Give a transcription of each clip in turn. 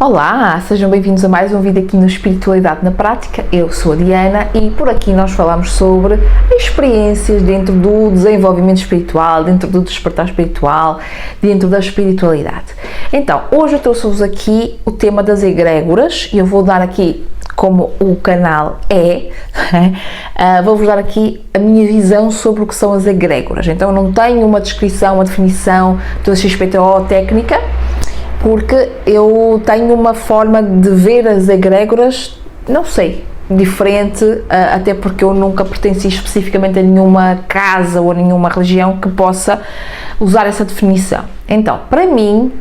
Olá, sejam bem-vindos a mais um vídeo aqui no Espiritualidade na Prática. Eu sou a Diana e por aqui nós falamos sobre experiências dentro do desenvolvimento espiritual, dentro do despertar espiritual, dentro da espiritualidade. Então, hoje eu trouxe-vos aqui o tema das egrégoras e eu vou dar aqui, como o canal vou-vos dar aqui a minha visão sobre o que são as egrégoras. Então, eu não tenho uma descrição, uma definição toda XPTO técnica, porque eu tenho uma forma de ver as egrégoras, não sei, diferente, até porque eu nunca pertenci especificamente a nenhuma casa ou a nenhuma religião que possa usar essa definição. Então, para mim,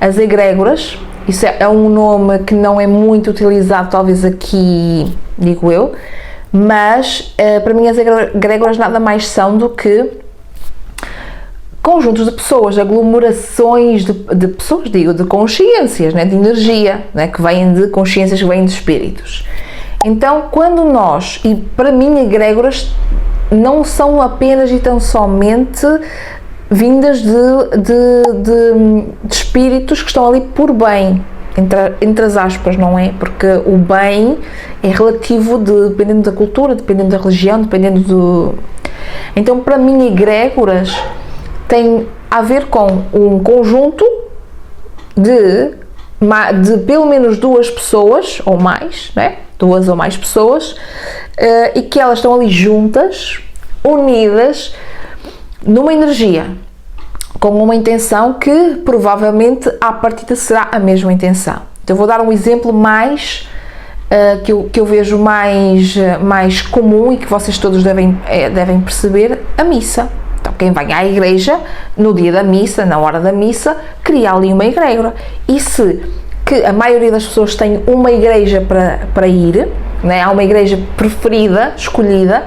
as egrégoras, isso é um nome que não é muito utilizado, talvez aqui, digo eu, mas para mim as egrégoras nada mais são do que conjuntos de pessoas, aglomerações de pessoas, digo, de consciências, né, de energia, né, que vêm de consciências, que vêm de espíritos. Então, quando nós, e para mim, egrégoras não são apenas e tão somente vindas de espíritos que estão ali por bem, entre as aspas, não é? Porque o bem é relativo dependendo da cultura, dependendo da religião, dependendo do... Então, para mim, egrégoras tem a ver com um conjunto de pelo menos duas pessoas ou mais, né? Duas ou mais pessoas, e que elas estão ali juntas, unidas numa energia, com uma intenção que provavelmente à partida será a mesma intenção. Então eu vou dar um exemplo mais que eu vejo mais comum e que vocês todos devem perceber: a missa. Então, quem vai à igreja, no dia da missa, na hora da missa, cria ali uma egrégora. E se que a maioria das pessoas tem uma igreja para ir, né? Há uma igreja preferida, escolhida,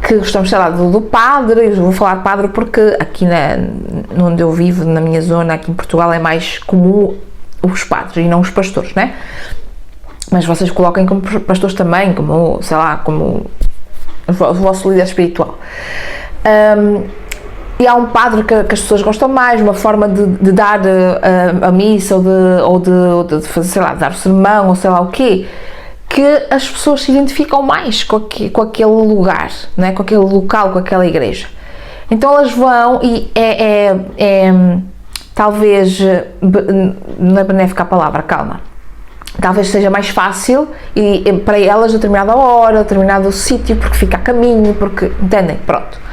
que gostamos, sei lá, do padre. Eu vou falar padre porque aqui onde eu vivo, na minha zona, aqui em Portugal, é mais comum os padres e não os pastores, né? Mas vocês coloquem como pastores também, como, sei lá, como o vosso líder espiritual. E há um padre que as pessoas gostam mais, uma forma de dar a missa ou de fazer, sei lá, dar o sermão ou sei lá o quê, que as pessoas se identificam mais com aquele lugar, né? Com aquele local, com aquela igreja. Então elas vão e talvez, não é benéfica a palavra, calma, talvez seja mais fácil e para elas a determinada hora, a determinado sítio, porque fica a caminho, porque, entendem? Pronto.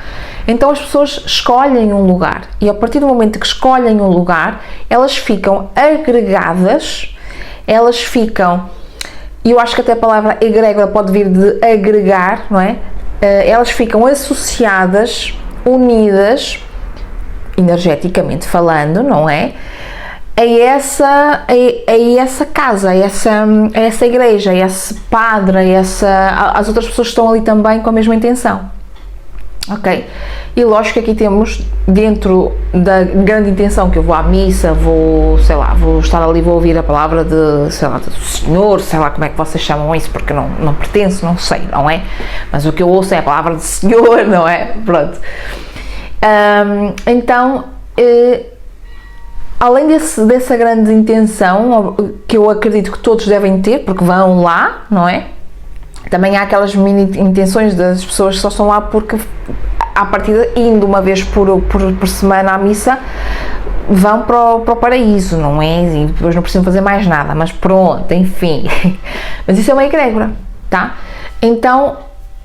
Então as pessoas escolhem um lugar e a partir do momento que escolhem um lugar, elas ficam agregadas, elas ficam, e eu acho que até a palavra egrégora pode vir de agregar, não é? Elas ficam associadas, unidas, energeticamente falando, não é? A essa casa, a essa igreja, a esse padre, as outras pessoas estão ali também com a mesma intenção. Ok? E lógico que aqui temos, dentro da grande intenção que eu vou à missa, vou estar ali, vou ouvir a palavra do Senhor, sei lá como é que vocês chamam isso, porque não pertenço, não sei, não é? Mas o que eu ouço é a palavra do Senhor, não é? Pronto. Então, além dessa grande intenção, que eu acredito que todos devem ter, porque vão lá, não é? Também há aquelas mini intenções das pessoas que só estão lá porque, à partida, indo uma vez por semana à missa, vão para o paraíso, não é? E depois não precisam fazer mais nada, mas pronto, enfim. Mas isso é uma egrégora, tá? Então,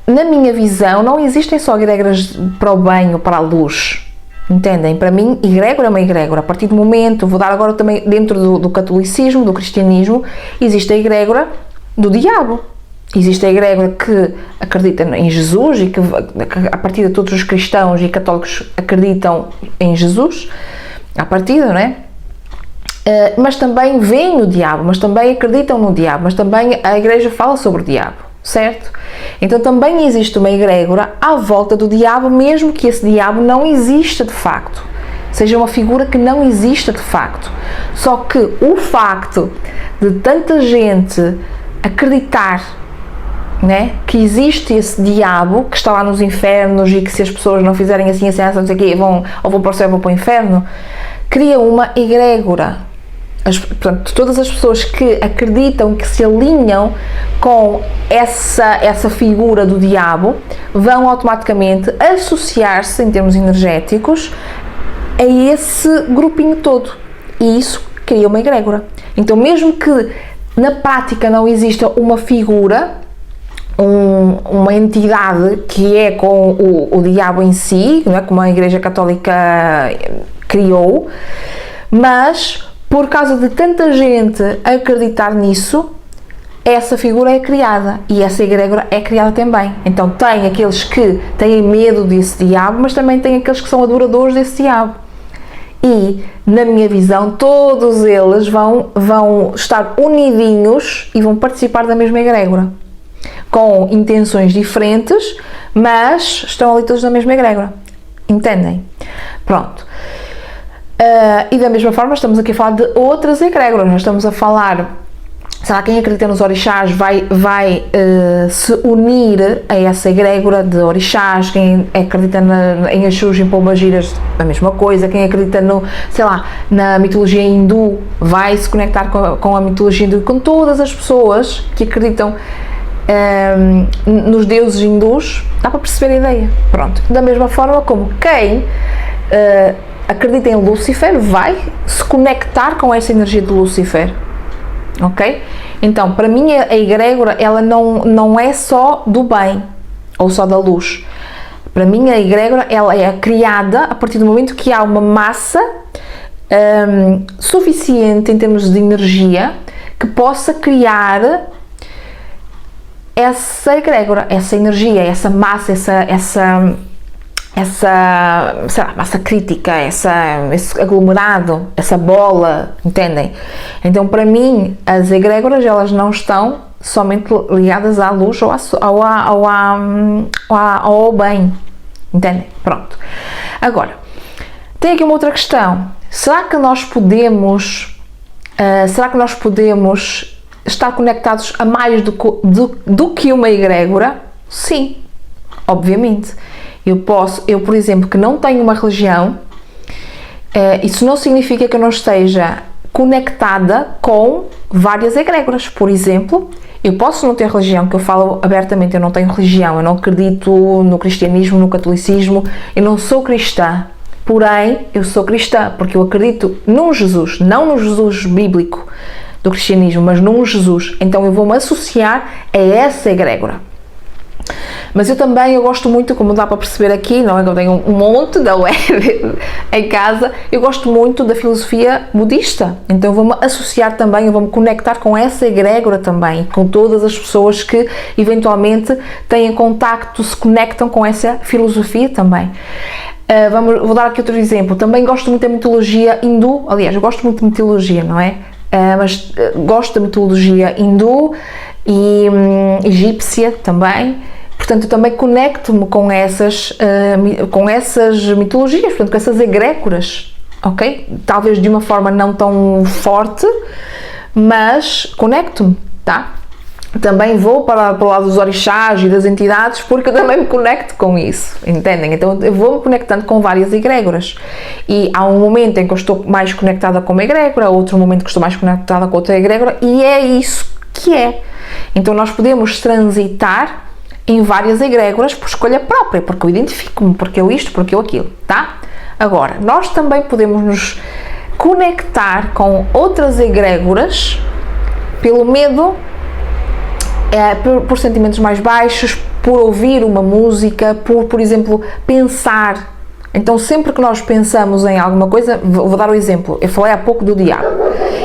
na minha visão, não existem só egrégoras para o bem ou para a luz, entendem? Para mim, egrégora é uma egrégora. A partir do momento, vou dar agora também, dentro do catolicismo, do cristianismo, existe a egrégora do diabo. Existe a egrégora que acredita em Jesus e que a partir de todos os cristãos e católicos acreditam em Jesus, à partida, não é? Mas também veem o diabo, mas também acreditam no diabo, mas também a igreja fala sobre o diabo, certo? Então também existe uma egrégora à volta do diabo, mesmo que esse diabo não exista de facto, seja uma figura que não exista de facto. Só que o facto de tanta gente acreditar, né, que existe esse diabo que está lá nos infernos e que se as pessoas não fizerem assim, não sei o quê, vão para o céu ou vão para o inferno, cria uma egrégora. portanto, todas as pessoas que acreditam, que se alinham com essa figura do diabo, vão automaticamente associar-se, em termos energéticos, a esse grupinho todo. E isso cria uma egrégora. Então, mesmo que na prática não exista uma figura, uma entidade que é com o diabo em si, não é? Como a Igreja Católica criou, mas por causa de tanta gente acreditar nisso, essa figura é criada e essa egrégora é criada também. Então tem aqueles que têm medo desse diabo, mas também tem aqueles que são adoradores desse diabo. E, na minha visão, todos eles vão estar unidinhos e vão participar da mesma egrégora, com intenções diferentes, mas estão ali todos na mesma egrégora. Entendem? Pronto. E da mesma forma estamos aqui a falar de outras egrégoras. Nós estamos a falar, sei lá, quem acredita nos orixás vai se unir a essa egrégora de orixás. Quem acredita em Exus, em Pombagiras, a mesma coisa. Quem acredita na mitologia hindu vai se conectar com a mitologia hindu, com todas as pessoas que acreditam nos deuses hindus. Dá para perceber a ideia? Pronto. Da mesma forma como quem acredita em Lúcifer vai se conectar com essa energia de Lúcifer, ok? Então, para mim a egrégora, ela não é só do bem ou só da luz. Para mim a egrégora, ela é criada a partir do momento que há uma massa suficiente em termos de energia que possa criar essa egrégora, essa energia, essa massa, essa sei lá, massa crítica, esse aglomerado, essa bola, entendem? Então, para mim, as egrégoras, elas não estão somente ligadas à luz ou ao bem, entendem? Pronto. Agora, tem aqui uma outra questão. Será que nós podemos estar conectados a mais do que uma egrégora? Sim, obviamente. Eu, por exemplo, que não tenho uma religião, isso não significa que eu não esteja conectada com várias egrégoras. Por exemplo, eu posso não ter religião, que eu falo abertamente, eu não tenho religião, eu não acredito no cristianismo, no catolicismo, eu não sou cristã. Porém, eu sou cristã, porque eu acredito num Jesus, não no Jesus bíblico do cristianismo, mas num Jesus. Então eu vou-me associar a essa egrégora. Mas eu gosto muito, como dá para perceber aqui, não é que eu tenho um monte da web em casa, eu gosto muito da filosofia budista. Então eu vou-me associar também, eu vou-me conectar com essa egrégora também, com todas as pessoas que eventualmente têm contacto, se conectam com essa filosofia também. Vou dar aqui outro exemplo. Também gosto muito da mitologia hindu. Aliás, eu gosto muito de mitologia, não é? Mas gosto da mitologia hindu e egípcia também. Portanto, eu também conecto-me com essas mitologias, portanto, com essas egrégoras, ok? Talvez de uma forma não tão forte, mas conecto-me, tá? Também vou para o lado dos orixás e das entidades, porque eu também me conecto com isso, entendem? Então eu vou me conectando com várias egrégoras. E há um momento em que eu estou mais conectada com uma egrégora, outro momento que estou mais conectada com outra egrégora, e é isso que é. Então nós podemos transitar em várias egrégoras por escolha própria, porque eu identifico-me, porque eu isto, porque eu aquilo, tá? Agora, nós também podemos nos conectar com outras egrégoras pelo medo, por sentimentos mais baixos, por ouvir uma música, por exemplo, pensar. Então, sempre que nós pensamos em alguma coisa, vou dar um exemplo. Eu falei há pouco do diabo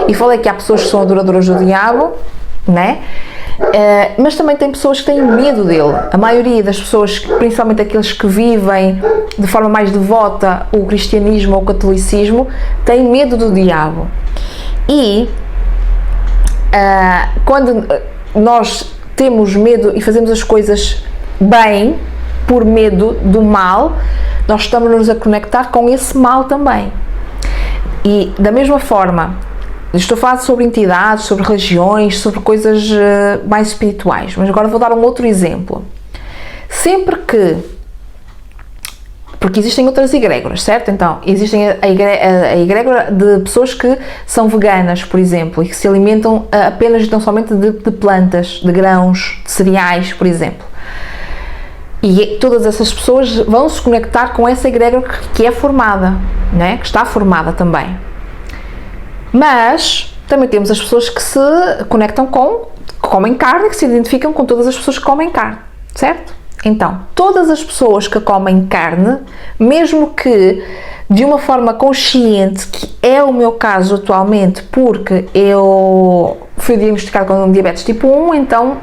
e falei que há pessoas que são adoradoras do diabo, né? Mas também tem pessoas que têm medo dele. A maioria das pessoas, principalmente aqueles que vivem de forma mais devota o cristianismo ou o catolicismo, têm medo do diabo. E quando nós temos medo e fazemos as coisas bem por medo do mal, nós estamos-nos a conectar com esse mal também. E da mesma forma, estou a falar sobre entidades, sobre religiões, sobre coisas mais espirituais, mas agora vou dar um outro exemplo. Sempre que, porque existem outras egrégoras, certo? Então, existem a egrégora de pessoas que são veganas, por exemplo, e que se alimentam apenas e tão somente de plantas, de grãos, de cereais, por exemplo. E todas essas pessoas vão se conectar com essa egrégora que é formada, né? Que está formada também. Mas também temos as pessoas que se conectam que comem carne, que se identificam com todas as pessoas que comem carne, certo? Então, todas as pessoas que comem carne, mesmo que de uma forma consciente, que é o meu caso atualmente, porque eu fui diagnosticada com diabetes tipo 1, então,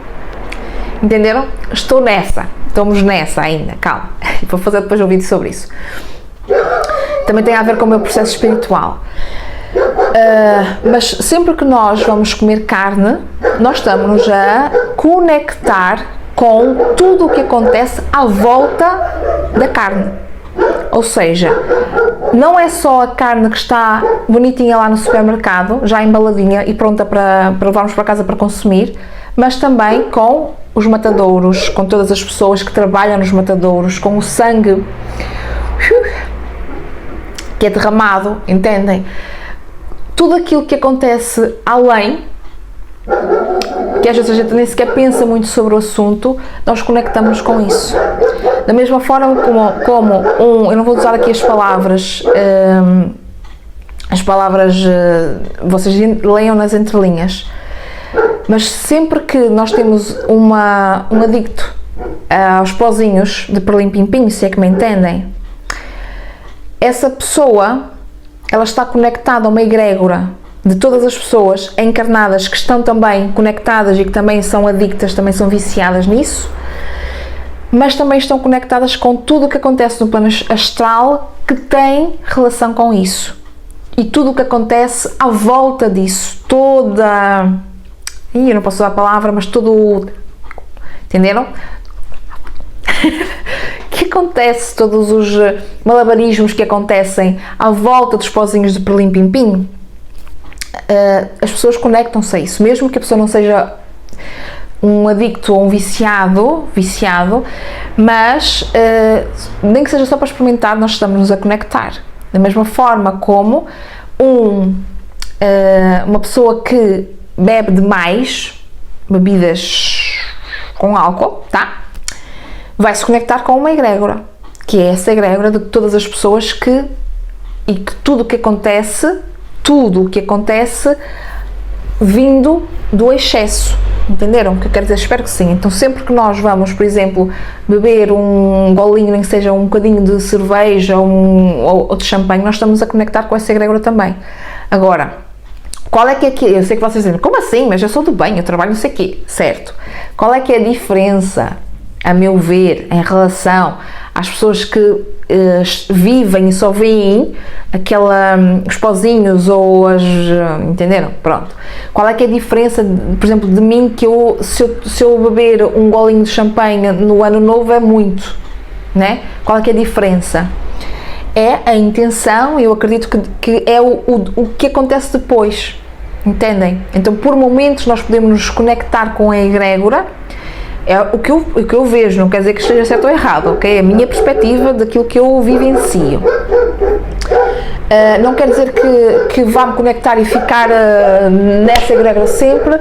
entenderam? Estamos nessa ainda, calma, vou fazer depois um vídeo sobre isso. Também tem a ver com o meu processo espiritual. Mas sempre que nós vamos comer carne, nós estamos a conectar com tudo o que acontece à volta da carne. Ou seja, não é só a carne que está bonitinha lá no supermercado, já embaladinha e pronta para levarmos para casa para consumir, mas também com os matadouros, com todas as pessoas que trabalham nos matadouros, com o sangue que é derramado, entendem? Tudo aquilo que acontece além, que às vezes a gente nem sequer pensa muito sobre o assunto, nós conectamos com isso. Da mesma forma eu não vou usar aqui as palavras, vocês leiam nas entrelinhas, mas sempre que nós temos um adicto aos pozinhos de perlim-pim-pim, se é que me entendem, essa pessoa, ela está conectada a uma egrégora de todas as pessoas encarnadas que estão também conectadas e que também são adictas, também são viciadas nisso, mas também estão conectadas com tudo o que acontece no plano astral que tem relação com isso. E tudo o que acontece à volta disso, eu não posso usar a palavra, mas entenderam? Que acontece, todos os malabarismos que acontecem à volta dos pozinhos de perlim-pim-pim, as pessoas conectam-se a isso, mesmo que a pessoa não seja um adicto ou um viciado, mas nem que seja só para experimentar, nós estamos a conectar. Da mesma forma como uma pessoa que bebe demais bebidas com álcool, tá? Vai se conectar com uma egrégora, que é essa egrégora de todas as pessoas que tudo o que acontece vindo do excesso. Entenderam o que eu quero dizer? Espero que sim. Então, sempre que nós vamos, por exemplo, beber um golinho, nem que seja um bocadinho de cerveja ou de champanhe, nós estamos a conectar com essa egrégora também. Agora, qual é que é eu sei que vocês dizem, como assim? Mas eu sou do bem, eu trabalho não sei o quê. Certo. Qual é que é a diferença, a meu ver, em relação às pessoas que vivem e só veem os pozinhos ou entenderam? Pronto. Qual é que é a diferença, por exemplo, de mim, que se eu beber um golinho de champanhe no ano novo é muito, né? Qual é que é a diferença? É a intenção, eu acredito que é o que acontece depois, entendem? Então, por momentos nós podemos nos conectar com a egrégora. É o que eu vejo, não quer dizer que esteja certo ou errado, ok? É a minha perspectiva daquilo que eu vivencio. Não quer dizer que vá me conectar e ficar nessa egrégora sempre,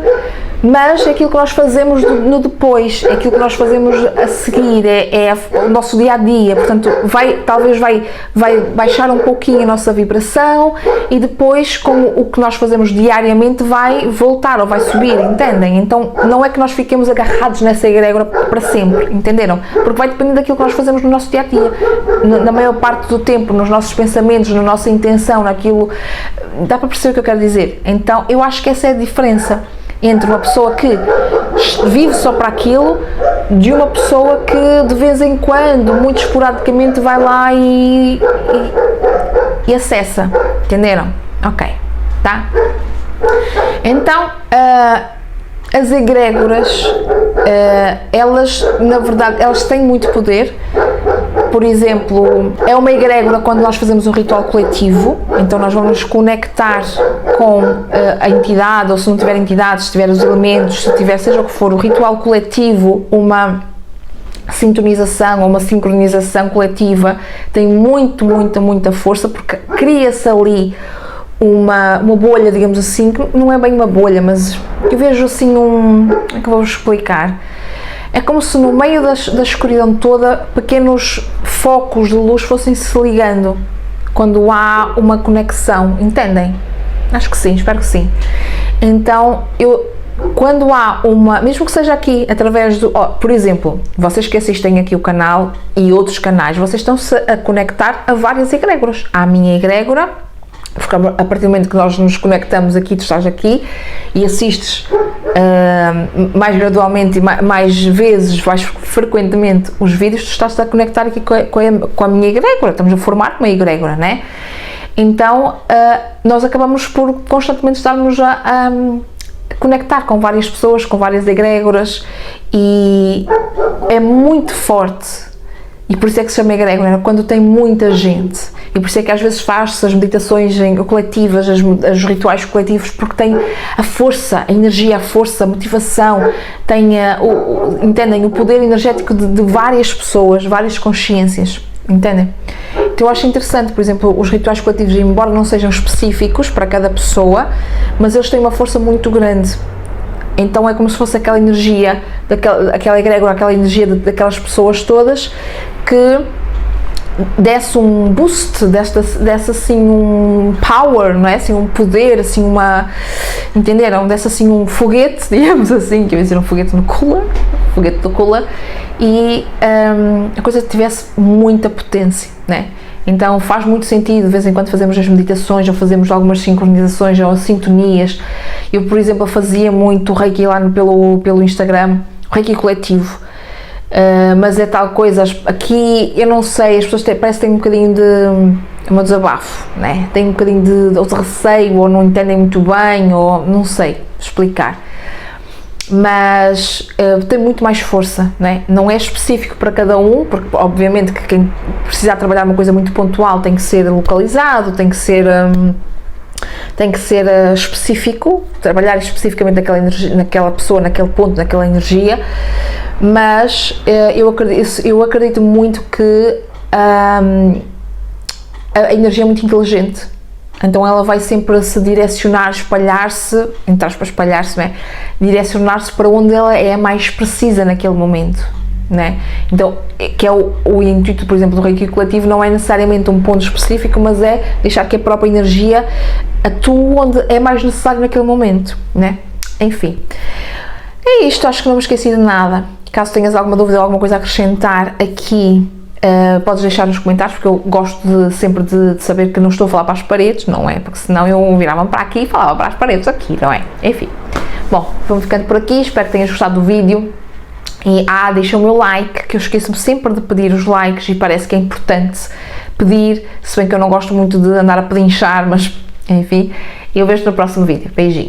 mas é aquilo que nós fazemos no depois, é aquilo que nós fazemos a seguir, é o nosso dia a dia. Portanto, talvez vai baixar um pouquinho a nossa vibração e depois, com o que nós fazemos diariamente, vai voltar ou vai subir, entendem? Então, não é que nós fiquemos agarrados nessa egrégora para sempre, entenderam? Porque vai depender daquilo que nós fazemos no nosso dia a dia, na maior parte do tempo, nos nossos pensamentos, na nossa intenção, naquilo. Dá para perceber o que eu quero dizer? Então, eu acho que essa é a diferença entre uma pessoa que vive só para aquilo, de uma pessoa que de vez em quando, muito esporadicamente, vai lá e acessa, entenderam? Ok, tá? Então, as egrégoras, elas, na verdade, elas têm muito poder. Por exemplo, é uma egrégora quando nós fazemos um ritual coletivo, então nós vamos nos conectar com a entidade, ou se não tiver entidade, se tiver os elementos, se tiver seja o que for, o ritual coletivo, sintonização ou uma sincronização coletiva tem muita força, porque cria-se ali uma bolha, digamos assim, que não é bem uma bolha, mas eu vejo assim como é que eu vou explicar? É como se no meio da escuridão toda pequenos focos de luz fossem se ligando quando há uma conexão, entendem? Acho que sim, espero que sim. Então, quando há mesmo que seja aqui, através do, por exemplo, vocês que assistem aqui o canal e outros canais, vocês estão-se a conectar a várias egrégoras. À minha egrégora, porque a partir do momento que nós nos conectamos aqui, tu estás aqui e assistes mais gradualmente e mais vezes, mais frequentemente os vídeos, tu estás a conectar aqui com a minha egrégora, estamos a formar uma egrégora, né? Então, nós acabamos por constantemente estarmos a conectar com várias pessoas, com várias egrégoras, e é muito forte. E por isso é que se chama egrégora, quando tem muita gente. E por isso é que às vezes faz-se as meditações coletivas, os rituais coletivos, porque tem a força, a energia, a força, a motivação, tem entendem? O poder energético de várias pessoas, várias consciências, entendem? Então eu acho interessante, por exemplo, os rituais coletivos, embora não sejam específicos para cada pessoa, mas eles têm uma força muito grande. Então é como se fosse aquela energia, aquela egrégora, aquela energia daquelas pessoas todas, que desse um boost, desse assim um power, não é? Assim um poder, assim entenderam? Desse assim um foguete, digamos assim, que eu ia dizer um foguete no cooler, e a coisa tivesse muita potência, né? Então faz muito sentido, de vez em quando fazemos as meditações, ou fazemos algumas sincronizações, ou sintonias. Eu, por exemplo, fazia muito Reiki lá pelo Instagram, Reiki coletivo, mas é tal coisa, aqui eu não sei, as pessoas parece que têm um bocadinho de um desabafo, né? Têm um bocadinho de receio, ou não entendem muito bem, ou não sei explicar. Mas tem muito mais força, né? Não é específico para cada um, porque obviamente que quem precisar trabalhar uma coisa muito pontual tem que ser localizado, tem que ser específico, trabalhar especificamente naquela energia, naquela pessoa, naquele ponto, naquela energia, mas eu acredito muito que a energia é muito inteligente. Então ela vai sempre se direcionar, espalhar-se, entre aspas, espalhar-se, né? Direcionar-se para onde ela é mais precisa naquele momento, né? Então, que é o intuito, por exemplo, do Reiki coletivo, não é necessariamente um ponto específico, mas é deixar que a própria energia atue onde é mais necessário naquele momento, né? Enfim, é isto, acho que não me esqueci de nada. Caso tenhas alguma dúvida ou alguma coisa a acrescentar aqui, podes deixar nos comentários, porque eu gosto sempre de saber que não estou a falar para as paredes, não é? Porque senão eu virava para aqui e falava para as paredes aqui, não é? Enfim, bom, vamos ficando por aqui, espero que tenhas gostado do vídeo e deixa o meu like, que eu esqueço-me sempre de pedir os likes e parece que é importante pedir, se bem que eu não gosto muito de andar a pedinchar, mas enfim, eu vejo no próximo vídeo. Beijinho!